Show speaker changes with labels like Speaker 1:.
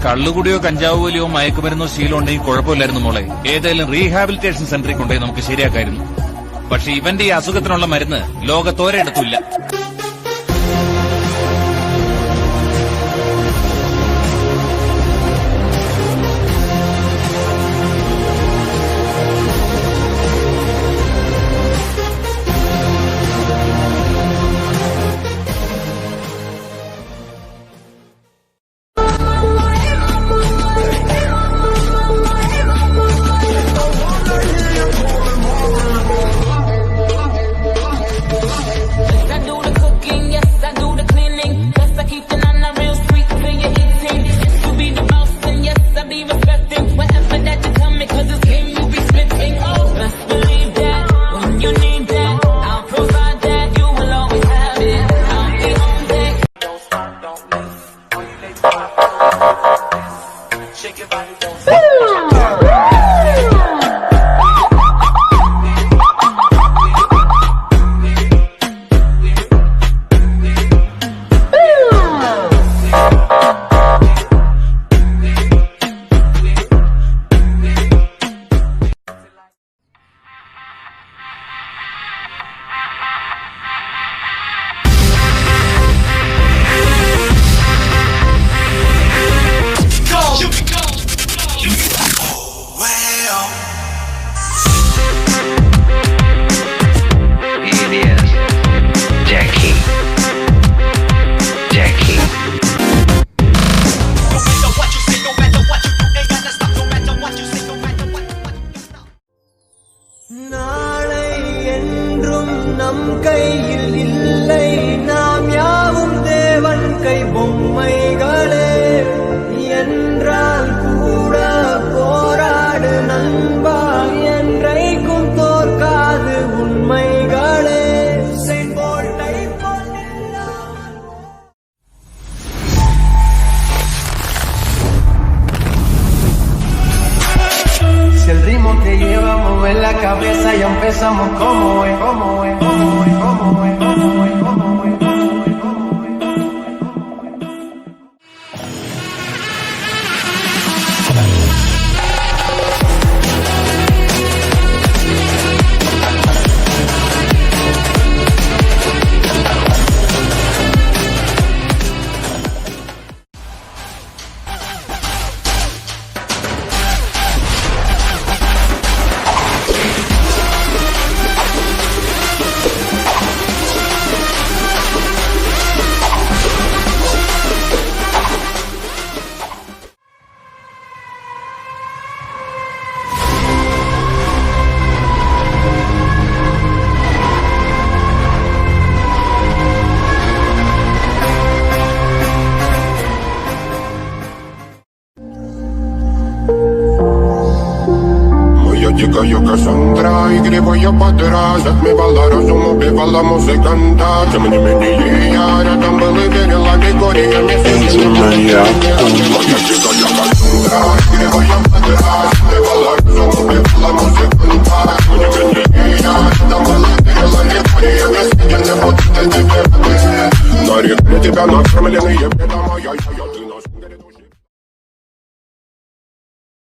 Speaker 1: കള്ളുകുടിയോ കഞ്ചാവ് പോലെയോ മയക്കുമരുന്നോ ശീലം ഉണ്ടെങ്കിൽ കുഴപ്പമില്ലായിരുന്നു മോളെ. ഏതായാലും റീഹാബിലിറ്റേഷൻ സെന്ററിൽ കൊണ്ടുപോയി നമുക്ക് ശരിയാക്കായിരുന്നു. പക്ഷെ ഇവന്റെ ഈ അസുഖത്തിനുള്ള മരുന്ന് ലോകത്തോരെടുത്തില്ല.
Speaker 2: Si el ritmo te lleva a mover la cabeza, ya empezamos como es, como es, como es, como es, como es, como es.
Speaker 3: Chica, yo Cassandra, y gribo yo pa' atrás. Як ми бала разом убивала музиканта. Це мені я там були вірила, Григорія не сиділа. Моя chica, yo Cassandra, і gribo yo pa' atrás. Ми бала разом убивала музиканта. Мені я там були вірила, Григорія не сиділа. На реке тебя накормленные бедом,